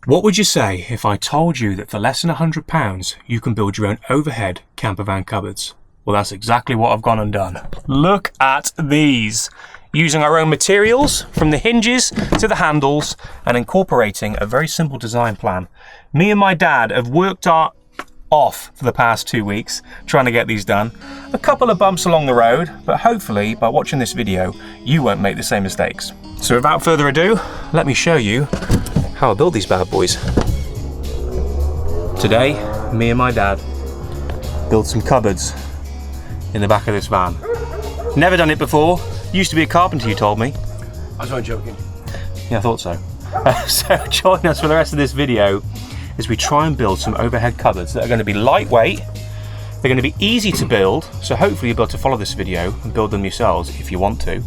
What would you say if I told you that for less than £100 you can build your own overhead campervan cupboards? Well, that's exactly what I've gone and done. Look at these. Using our own materials, from the hinges to the handles, and incorporating a very simple design plan. Me and my dad have worked our off for the past 2 weeks trying to get these done. A couple of bumps along the road, but hopefully by watching this video you won't make the same mistakes. So without further ado, let me show you how I build these bad boys. Today, me and my dad built some cupboards in the back of this van. Never done it before. Used to be a carpenter, you told me. I was only joking. Yeah, I thought so. So join us for the rest of this video as we try and build some overhead cupboards that are going to be lightweight. They're going to be easy to build, so hopefully you'll be able to follow this video and build them yourselves if you want to.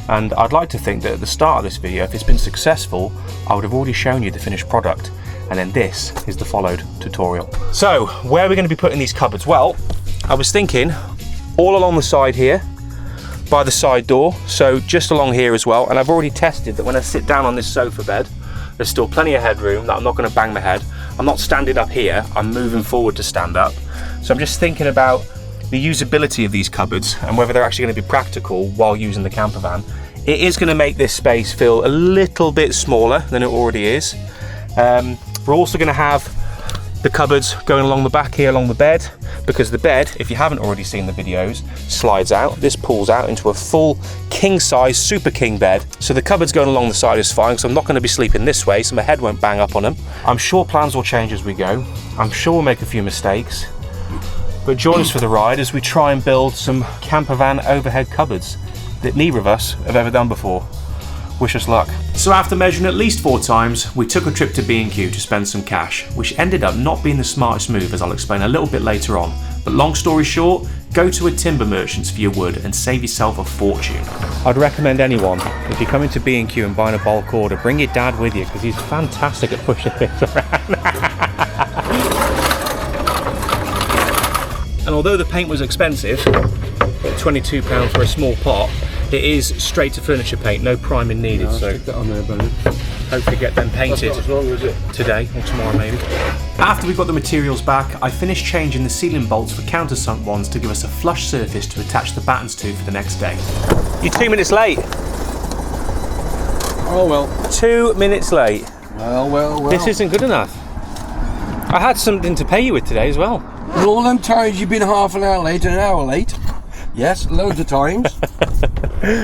And I'd like to think that at the start of this video, if it's been successful, I would have already shown you the finished product, and then this is the followed tutorial. So, where are we going to be putting these cupboards? Well, I was thinking all along the side here, by the side door, so just along here as well. And I've already tested that when I sit down on this sofa bed, there's still plenty of headroom, that I'm not going to bang my head. I'm not standing up here, I'm moving forward to stand up. So I'm just thinking about the usability of these cupboards and whether they're actually going to be practical while using the camper van. It is going to make this space feel a little bit smaller than it already is. We're also going to have the cupboards going along the back here along the bed, because the bed, if you haven't already seen the videos, slides out. This pulls out into a full king size super king bed. So the cupboards going along the side is fine, so I'm not going to be sleeping this way, so my head won't bang up on them. I'm sure plans will change as we go. I'm sure we'll make a few mistakes, but join us for the ride as we try and build some campervan overhead cupboards that neither of us have ever done before. Wish us luck. So after measuring at least 4 times, we took a trip to B&Q to spend some cash, which ended up not being the smartest move, as I'll explain a little bit later on. But long story short, go to a timber merchant's for your wood and save yourself a fortune. I'd recommend anyone, if you're coming to B&Q and buying a bulk order, bring your dad with you, because he's fantastic at pushing things around. And although the paint was expensive, £22 for a small pot, it is straight to furniture paint, no priming needed. So stick that on there, Bernard. Hopefully get them painted That's not as long, is it? today or tomorrow maybe. After we got the materials back, I finished changing the ceiling bolts for countersunk ones to give us a flush surface to attach the battens to for the next day. You're 2 minutes late. Oh well. 2 minutes late. Well. This isn't good enough. I had something to pay you with today as well. Well, all them times you've been half an hour late and an hour late. Yes, loads of times.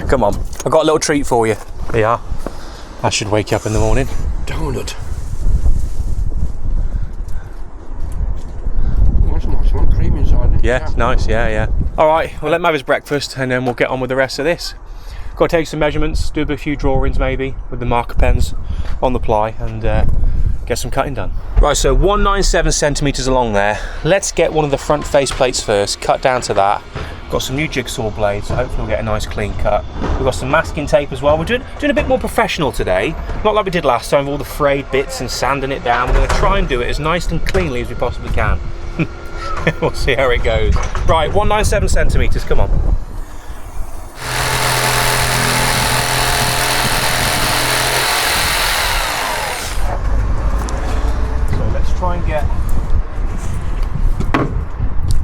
Come on, I've got a little treat for you. There you are. That should wake you up in the morning. Donut. Oh, that's a nice one. Cream inside, isn't it? Yeah, it's nice, yeah. Alright, well, let him have his breakfast and then we'll get on with the rest of this. Got to take some measurements, do a few drawings maybe with the marker pens on the ply, and get some cutting done. Right, so 197 centimetres along there. Let's get one of the front face plates first, cut down to that. Got some new jigsaw blades, so hopefully we'll get a nice clean cut. We've got some masking tape as well. We're doing a bit more professional today, not like we did last time with all the frayed bits and sanding it down. We're going to try and do it as nice and cleanly as we possibly can. We'll see how it goes. Right, 197 centimetres, come on. So let's try and get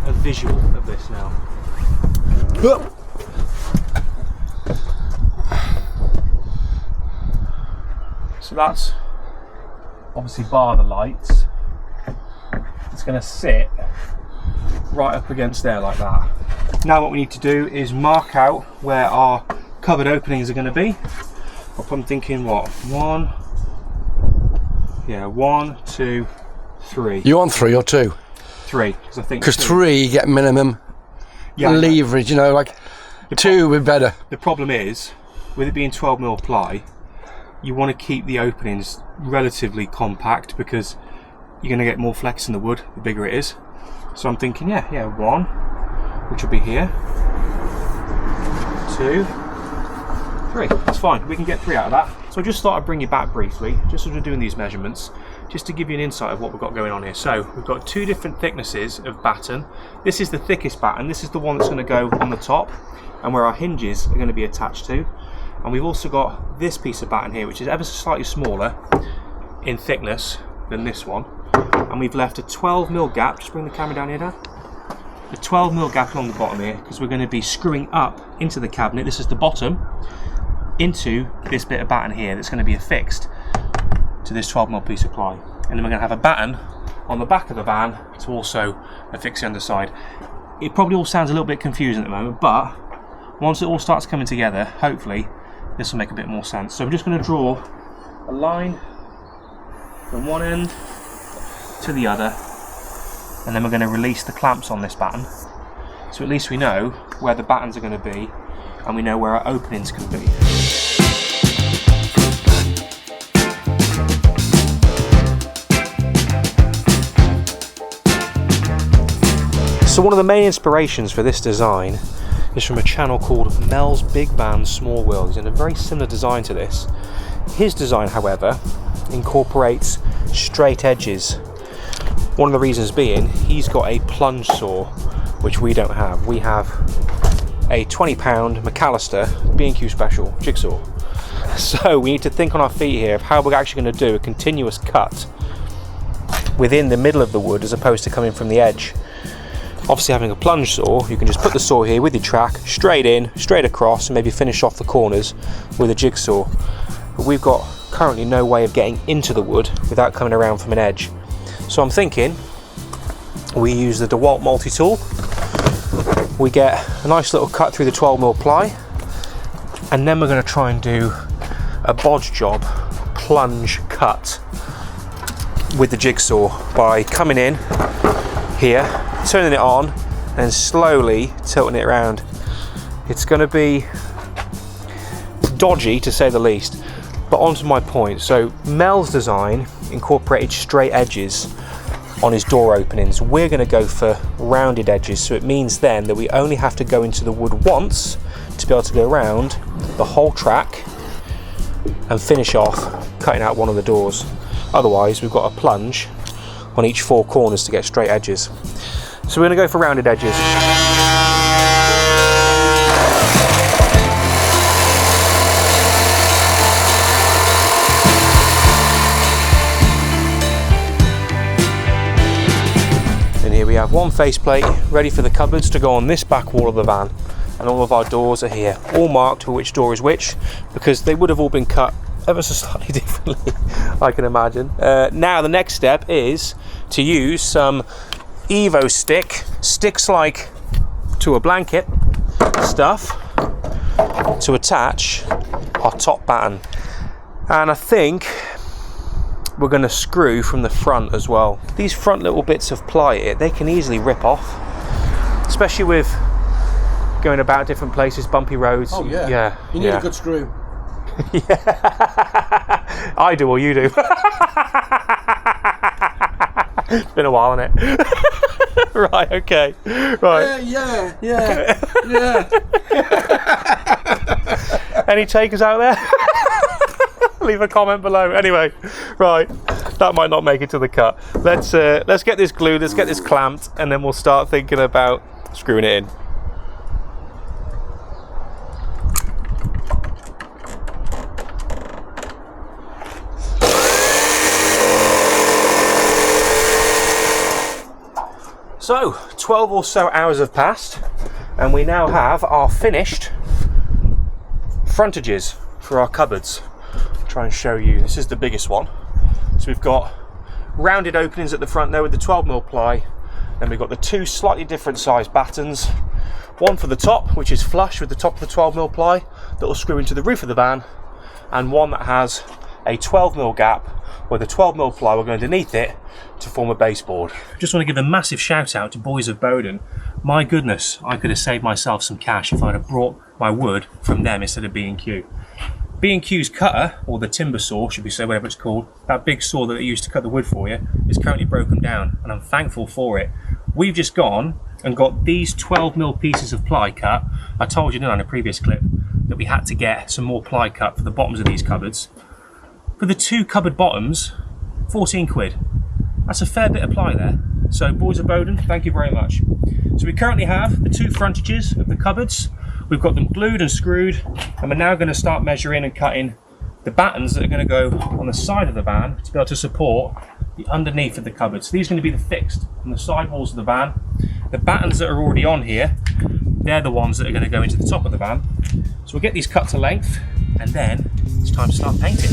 a visual of this now. So that's obviously bar the lights. It's going to sit right up against there like that. Now what we need to do is mark out where our cupboard openings are going to be. I'm thinking what? 1, 2, 3. You want 3 or 2? 3, because I think. Because 3 you get minimum leverage, you know, like 2 would be better. The problem is, with it being 12mm ply, you want to keep the openings relatively compact because you're going to get more flex in the wood the bigger it is. So I'm thinking, 1, which will be here, 2, 3. That's fine. We can get 3 out of that. So I just thought I'd bring you back briefly, just as we're doing these measurements, just to give you an insight of what we've got going on here. So we've got 2 different thicknesses of batten. This is the thickest batten. This is the one that's going to go on the top and where our hinges are going to be attached to. And we've also got this piece of batten here, which is ever so slightly smaller in thickness, than this one, and we've left a 12mm gap. Just bring the camera down here, Dad. A 12mm gap along the bottom here, because we're going to be screwing up into the cabinet. This is the bottom, into this bit of batten here that's going to be affixed to this 12mm piece of ply. And then we're going to have a batten on the back of the van to also affix the underside. It probably all sounds a little bit confusing at the moment, but once it all starts coming together, hopefully this will make a bit more sense. So I'm just going to draw a line from one end to the other, and then we're going to release the clamps on this batten, so at least we know where the battens are going to be and we know where our openings can be. So one of the main inspirations for this design is from a channel called Mel's Big Van Small World. He's in a very similar design to this. His design, however, incorporates straight edges. One of the reasons being, he's got a plunge saw, which we don't have. We have a 20-pound McAllister B&Q Special jigsaw. So we need to think on our feet here of how we're actually going to do a continuous cut within the middle of the wood as opposed to coming from the edge. Obviously, having a plunge saw, you can just put the saw here with your track, straight in, straight across, and maybe finish off the corners with a jigsaw. But we've got currently no way of getting into the wood without coming around from an edge. So I'm thinking we use the DeWalt multi-tool. We get a nice little cut through the 12mm ply, and then we're going to try and do a bodge job plunge cut with the jigsaw by coming in here, turning it on, and slowly tilting it around. It's going to be dodgy to say the least, but on to my point. So Mel's design incorporated straight edges on his door openings. We're going to go for rounded edges, so it means then that we only have to go into the wood once to be able to go around the whole track and finish off cutting out one of the doors. Otherwise we've got a plunge on each four corners to get straight edges. So we're going to go for rounded edges. And here we have one faceplate ready for the cupboards to go on this back wall of the van, and all of our doors are here, all marked for which door is which, because they would have all been cut ever so slightly differently, I can imagine. Now the next step is to use some Evo sticks like to a blanket stuff to attach our top batten. And I think we're going to screw from the front as well. These front little bits of ply here, they can easily rip off, especially with going about different places, bumpy roads. Oh yeah, yeah, you need a good screw. Yeah, I do or you do. It's been a while, hasn't it? Right, okay. Right. Yeah. Any takers out there? Leave a comment below. Anyway, right. That might not make it to the cut. Let's get this glued, let's get this clamped, and then we'll start thinking about screwing it in. So, 12 or so hours have passed, and we now have our finished frontages for our cupboards. I'll try and show you. This is the biggest one. So we've got rounded openings at the front there with the 12mm ply, then we've got the two slightly different size battens. One for the top, which is flush with the top of the 12mm ply that will screw into the roof of the van, and one that has a 12mm gap where the 12mm ply will go underneath it to form a baseboard. Just want to give a massive shout out to Boys of Bowden. My goodness, I could have saved myself some cash if I'd have brought my wood from them instead of B&Q. B&Q's cutter, or the timber saw, should we say, whatever it's called, that big saw that they used to cut the wood for you, is currently broken down, and I'm thankful for it. We've just gone and got these 12mm pieces of ply cut. I told you, didn't I, in a previous clip, that we had to get some more ply cut for the bottoms of these cupboards. For the two cupboard bottoms, 14 quid. That's a fair bit of ply there. So Boys of Bowden, thank you very much. So we currently have the two frontages of the cupboards. We've got them glued and screwed, and we're now going to start measuring and cutting the battens that are going to go on the side of the van to be able to support the underneath of the cupboard. So these are going to be the fixed on the side walls of the van. The battens that are already on here, they're the ones that are going to go into the top of the van. So we'll get these cut to length, and then it's time to start painting.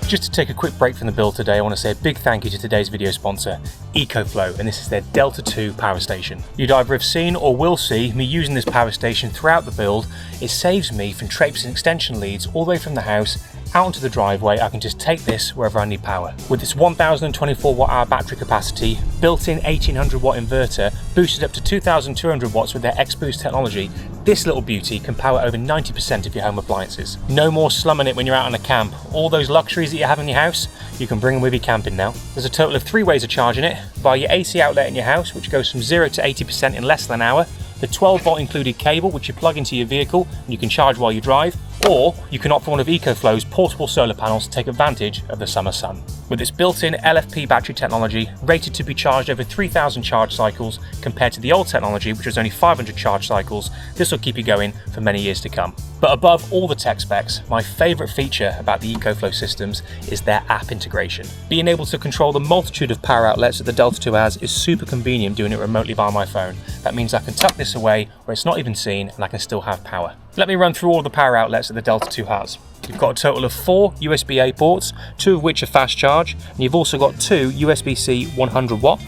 Just to take a quick break from the build today, I want to say a big thank you to today's video sponsor, EcoFlow, and this is their Delta 2 power station. You'd either have seen or will see me using this power station throughout the build. It saves me from traipsing extension leads all the way from the house out into the driveway. I can just take this wherever I need power. With its 1024 watt-hour battery capacity, built-in 1800 watt inverter, boosted up to 2200 watts with their X-Boost technology, this little beauty can power over 90% of your home appliances. No more slumming it when you're out on a camp. All those luxuries that you have in your house, you can bring them with you camping now. There's a total of 3 ways of charging it. Via your AC outlet in your house, which goes from 0 to 80% in less than an hour, the 12 volt included cable which you plug into your vehicle and you can charge while you drive, or you can opt for one of EcoFlow's portable solar panels to take advantage of the summer sun. With its built-in LFP battery technology, rated to be charged over 3,000 charge cycles compared to the old technology which was only 500 charge cycles, this will keep you going for many years to come. But above all the tech specs, my favourite feature about the EcoFlow systems is their app integration. Being able to control the multitude of power outlets that the Delta 2 has is super convenient doing it remotely via my phone. That means I can tuck this away where it's not even seen and I can still have power. Let me run through all the power outlets that the Delta 2 has. You've got a total of 4 USB-A ports, 2 of which are fast charge, and you've also got 2 USB-C 100 watt.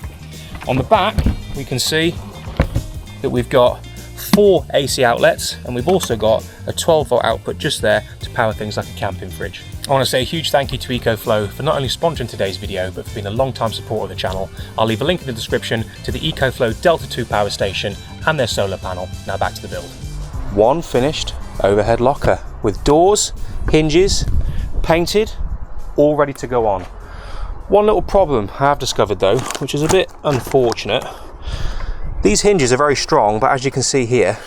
On the back, we can see that we've got 4 AC outlets, and we've also got a 12 volt output just there to power things like a camping fridge. I want to say a huge thank you to EcoFlow for not only sponsoring today's video, but for being a long-time supporter of the channel. I'll leave a link in the description to the EcoFlow Delta 2 power station and their solar panel. Now back to the build. One finished overhead locker with doors, hinges, painted, all ready to go on. One little problem I have discovered though, which is a bit unfortunate. These hinges are very strong, but as you can see here,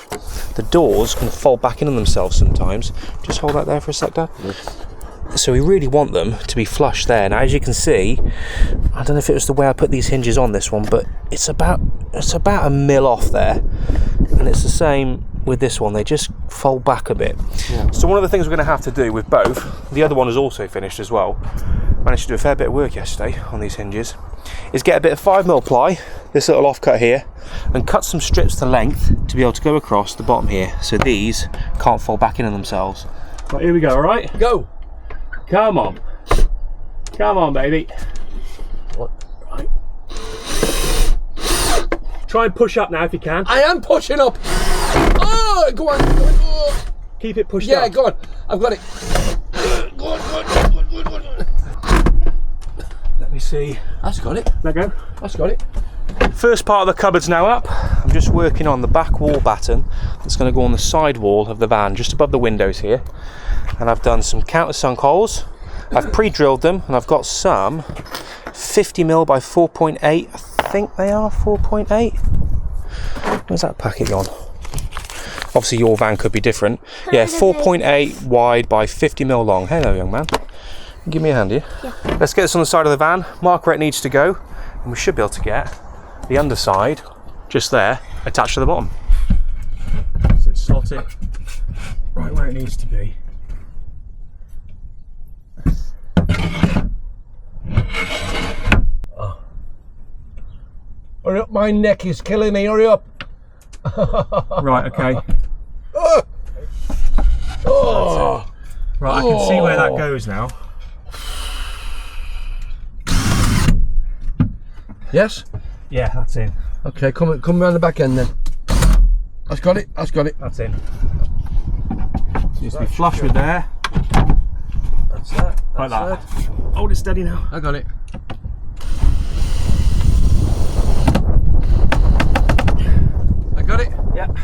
the doors can fold back in on themselves sometimes. Just hold that there for a sec, Dad. So we really want them to be flush there. Now as you can see, I don't know if it was the way I put these hinges on this one, but it's about a mil off there. And it's the same with this one, they just fold back a bit. Yeah. So one of the things we're going to have to do with both, the other one is also finished as well, managed to do a fair bit of work yesterday on these hinges, is get a bit of 5mm ply, this little offcut here, and cut some strips to length to be able to go across the bottom here, so these can't fold back in on themselves. Right, here we go, alright? Go! Come on. Come on, baby. What? Right. Try and push up now if you can. I am pushing up! Oh, go on, go on. Oh. Keep it pushed up. Yeah, go on. I've got it. Go on. Let me see. That's got it. Let go. That's got it. First part of the cupboard's now up. I'm just working on the back wall batten that's going to go on the side wall of the van, just above the windows here. And I've done some countersunk holes. I've pre-drilled them, and I've got some 50mm by 4.8. I think they are 4.8. Where's that packet gone? Obviously your van could be different. Yeah, 4.8 wide by 50mm long. Hello, young man. Give me a hand here. Yeah. Let's get this on the side of the van, mark where it needs to go, and we should be able to get the underside, just there, attached to the bottom. So slot it right where it needs to be. Oh. Hurry up, my neck is killing me, hurry up. Right, okay. Oh. Right, I can see where that goes now. Yes? Yeah, that's in. Okay, come around the back end then. That's got it, that's got it. That's in. Needs to be flush with there. That's that. Like that. Hold it steady now. I got it. I got it? Yep.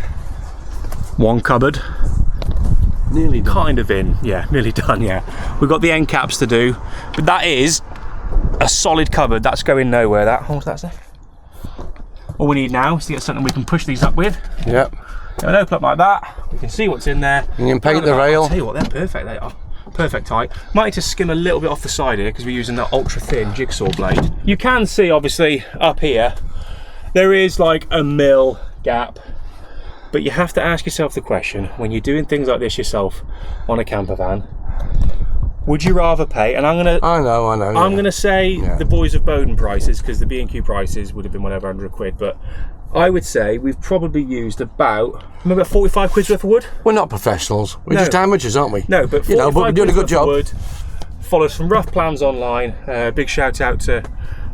One cupboard. Nearly done. Kind of in. Yeah, nearly done, yeah. We've got the end caps to do, but that is a solid cupboard. That's going nowhere, that. What's that say? All we need now is to get something we can push these up with. Yep. They'll open up like that. We can see what's in there. You can paint the rail. I'll tell you what, they're perfect, they are. perfect height. Might need to skim a little bit off the side here because we're using that ultra thin jigsaw blade. You can see obviously up here, there is like a mil gap, but you have to ask yourself the question, when you're doing things like this yourself on a camper van, would you rather pay, and I'm gonna say the Boys of Bowden prices, because the B&Q prices would have been whatever, 100 quid, but I would say we've probably used about 45 quid's worth of wood. We're not professionals. We're just amateurs, aren't we? No, but 45 but we're doing a good job. Wood. Follows some rough plans online. Big shout out to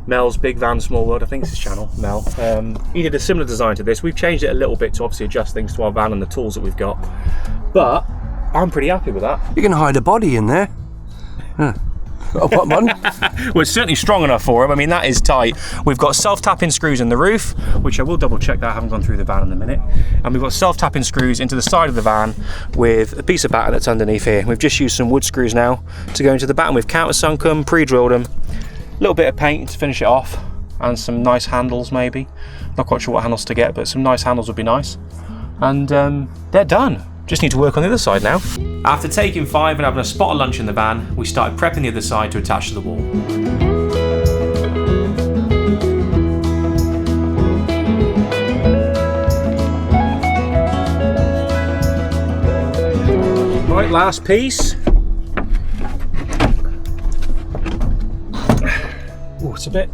Mel's Big Van Small World. I think it's his channel, Mel. He did a similar design to this. We've changed it a little bit to obviously adjust things to our van and the tools that we've got. But I'm pretty happy with that. You can hide a body in there. Huh. Oh, what, man? Well, it's certainly strong enough for him. I mean, that is tight. We've got self-tapping screws in the roof, which I will double check that. I haven't gone through the van in a minute. And we've got self-tapping screws into the side of the van with a piece of batten that's underneath here. We've just used some wood screws now to go into the batten. We've countersunk them, pre-drilled them. A little bit of paint to finish it off, and some nice handles maybe. Not quite sure what handles to get, but some nice handles would be nice. And they're done. Just need to work on the other side now. After taking 5 and having a spot of lunch in the van, we started prepping the other side to attach to the wall. Right, last piece. Oh, it's a bit...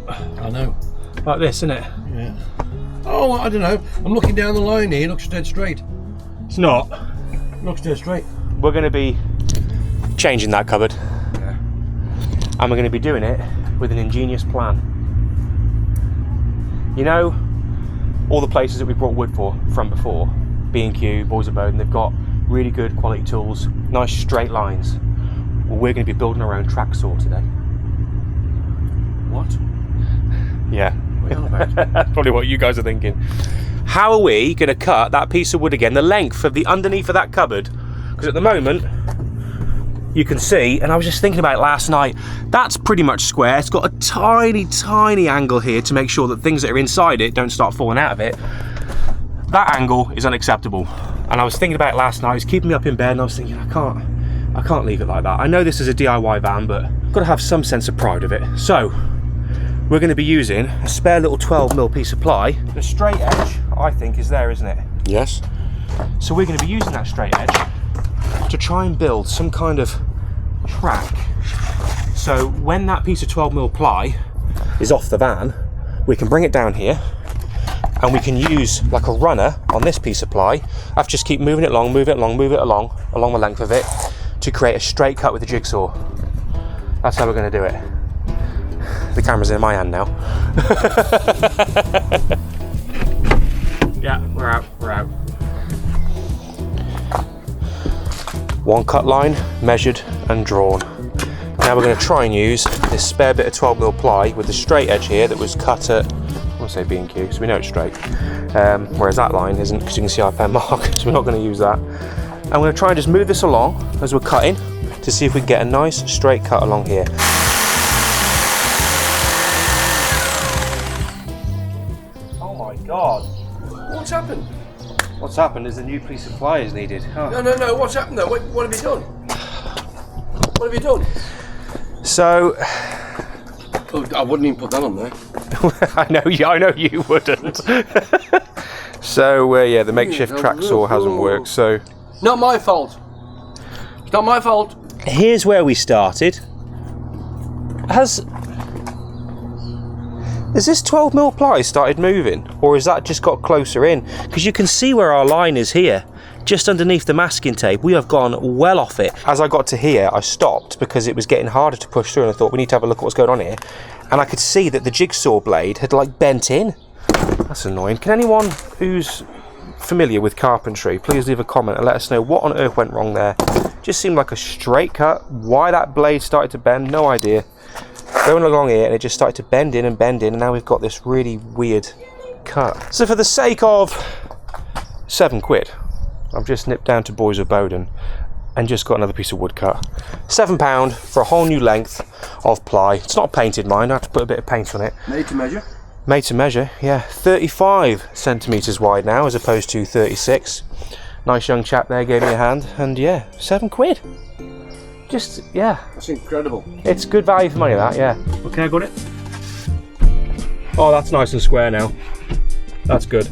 I know. Like this, isn't it? Yeah. Oh, I don't know. I'm looking down the line here. It looks dead straight. It's not. Looks dead straight. We're going to be changing that cupboard. Yeah. And we're going to be doing it with an ingenious plan. You know, all the places that we brought wood from before, B&Q, Boys of Bowden, they've got really good quality tools, nice straight lines. Well, we're going to be building our own track saw today. What? Yeah. What are you on about? That's probably what you guys are thinking. How are we going to cut that piece of wood again, the length of the underneath of that cupboard? Because at the moment, you can see, and I was just thinking about it last night, that's pretty much square. It's got a tiny, tiny angle here to make sure that things that are inside it don't start falling out of it. That angle is unacceptable. And I was thinking about it last night, it was keeping me up in bed, and I was thinking, I can't leave it like that. I know this is a DIY van, but I've got to have some sense of pride of it. So, we're going to be using a spare little 12mm piece of ply. The straight edge, I think, is there, isn't it? Yes. So we're going to be using that straight edge to try and build some kind of track. So when that piece of 12mm ply is off the van, we can bring it down here and we can use like a runner on this piece of ply. I have to just keep moving it along, move it along the length of it to create a straight cut with the jigsaw. That's how we're going to do it. The camera's in my hand now. Yeah, we're out. One cut line, measured and drawn. Now we're going to try and use this spare bit of 12mm ply with the straight edge here that was cut at, I want to say B&Q, so we know it's straight. Whereas that line isn't, because you can see our pen mark, so we're not going to use that. I'm going to try and just move this along as we're cutting to see if we can get a nice straight cut along here. God. What's happened? What's happened is a new piece of ply is needed. Oh. No. What's happened though? What have you done? What have you done? So... Oh, I wouldn't even put that on there. I know you wouldn't. So, yeah, the makeshift track saw hasn't worked, so... Not my fault. It's not my fault. Here's where we started. Has this 12mm ply started moving, or has that just got closer in? Because you can see where our line is here, just underneath the masking tape. We have gone well off it. As I got to here, I stopped because it was getting harder to push through, and I thought we need to have a look at what's going on here. And I could see that the jigsaw blade had like bent in. That's annoying. Can anyone who's familiar with carpentry please leave a comment and let us know what on earth went wrong there? Just seemed like a straight cut. Why that blade started to bend, no idea. Going along here and it just started to bend in, and now we've got this really weird cut. So for the sake of 7 quid, I've just nipped down to Boys of Bowden and just got another piece of wood cut. £7 for a whole new length of ply. It's not painted, mind, I have to put a bit of paint on it. Made to measure? Made to measure, yeah. 35 centimetres wide now as opposed to 36. Nice young chap there gave me a hand, and yeah, 7 quid. just, yeah. That's incredible. It's good value for money, that, yeah. Okay, I got it. Oh, that's nice and square now. That's good.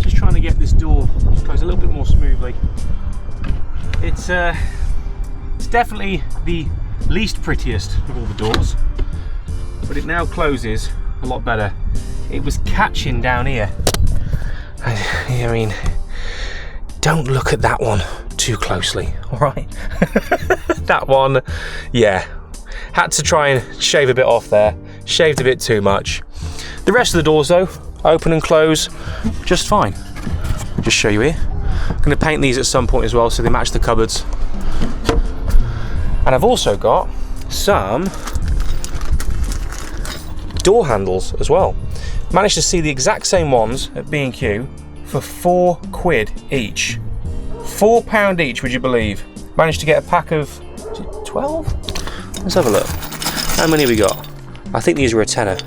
Just trying to get this door to close a little bit more smoothly. It's definitely the least prettiest of all the doors, but it now closes a lot better. It was catching down here. I mean, don't look at that one too closely, all right? That one, yeah. Had to try and shave a bit off there. Shaved a bit too much. The rest of the doors though, open and close just fine. Just show you here. I'm going to paint these at some point as well so they match the cupboards. And I've also got some door handles as well. Managed to see the exact same ones at B&Q for £4 each. £4 each, would you believe? Managed to get a pack of 12? Let's have a look. How many have we got? I think these were a tenner.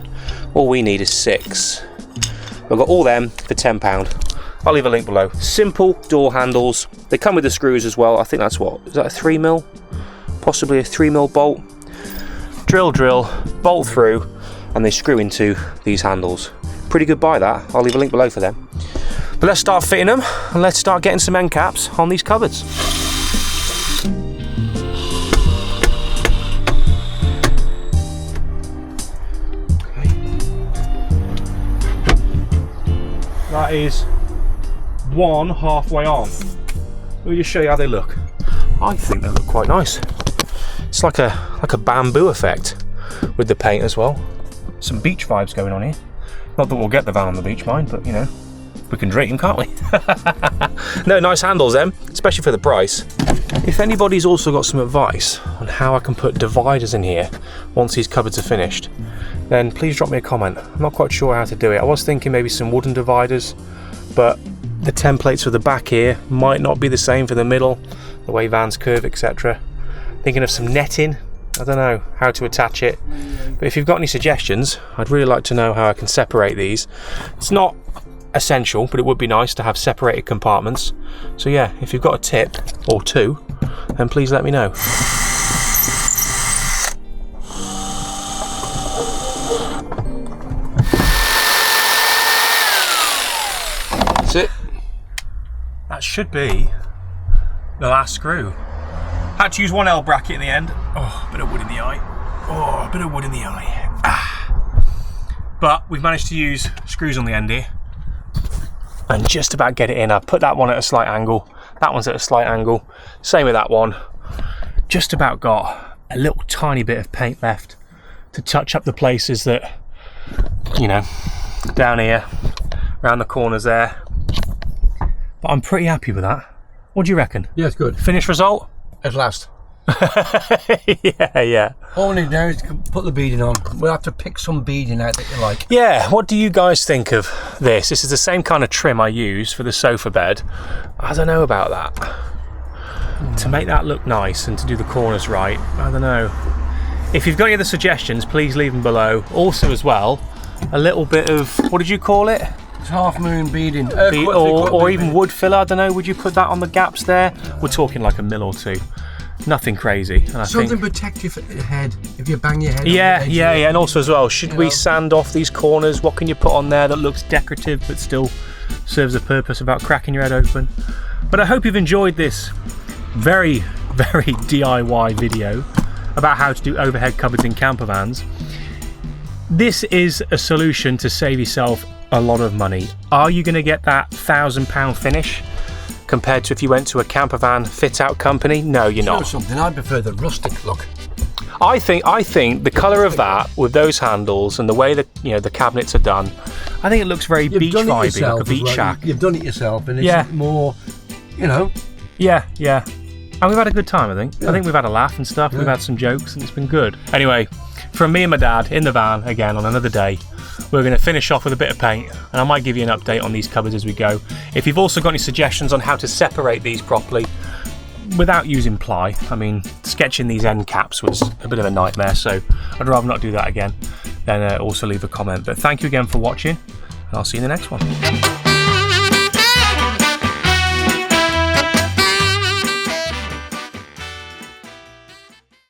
All we need is 6. We've got all them for £10. I'll leave a link below. Simple door handles. They come with the screws as well. I think that's what? Is that a 3mm? Possibly a 3mm bolt. Drill, bolt through, and they screw into these handles. Pretty good buy that. I'll leave a link below for them. But let's start fitting them and let's start getting some end caps on these cupboards. Okay. That is one halfway on. Let me just show you how they look. I think they look quite nice. It's like a bamboo effect with the paint as well. Some beach vibes going on here. Not that we'll get the van on the beach, mind, but you know, we can dream, can't we? No, nice handles them, especially for the price. If anybody's also got some advice on how I can put dividers in here once these cupboards are finished, then please drop me a comment. I'm not quite sure how to do it. I was thinking maybe some wooden dividers, but the templates for the back here might not be the same for the middle, the way vans curve, etc. Thinking of some netting. I don't know how to attach it, but if you've got any suggestions, I'd really like to know how I can separate these. It's not essential, but it would be nice to have separated compartments. So yeah, if you've got a tip or two, then please let me know. That's it. That should be the last screw. Had to use one L bracket in the end. Oh, a bit of wood in the eye. Oh, a bit of wood in the eye. Ah. But we've managed to use screws on the end here and just about get it in. I've put that one at a slight angle. That one's at a slight angle. Same with that one. Just about got a little tiny bit of paint left to touch up the places that, you know, down here, around the corners there. But I'm pretty happy with that. What do you reckon? Yeah, it's good. Finished result? At last. yeah. All we need now is to put the beading on. We'll have to pick some beading out that you like. Yeah, what do you guys think of this? This is the same kind of trim I use for the sofa bed. I don't know about that. To make that look nice and to do the corners right, I don't know. If you've got any other suggestions, please leave them below. Also as well, a little bit of, what did you call it? It's half moon beading. Or even wood filler, I don't know, would you put that on the gaps there? We're talking like a mil or two. Nothing crazy. And I Something think, protect your head if you bang your head. Yeah, and also as well, should we sand off these corners? What can you put on there that looks decorative but still serves a purpose without cracking your head open? But I hope you've enjoyed this very, very DIY video about how to do overhead cupboards in camper vans. This is a solution to save yourself a lot of money. Are you going to get that £1,000 finish compared to if you went to a camper van fit out company? No, you're not. Something I prefer the rustic look. I think the colour of that with those handles and the way that the cabinets are done, I think it looks very beach vibey, like a beach shack. You've done it yourself, and it's more, Yeah. And we've had a good time, I think. Yeah. I think we've had a laugh and stuff. Yeah. We've had some jokes, and it's been good. Anyway, from me and my dad in the van again on another day. We're going to finish off with a bit of paint, and I might give you an update on these cupboards as we go. If you've also got any suggestions on how to separate these properly without using ply, I mean, sketching these end caps was a bit of a nightmare, so I'd rather not do that again. Then also leave a comment. But thank you again for watching, and I'll see you in the next one.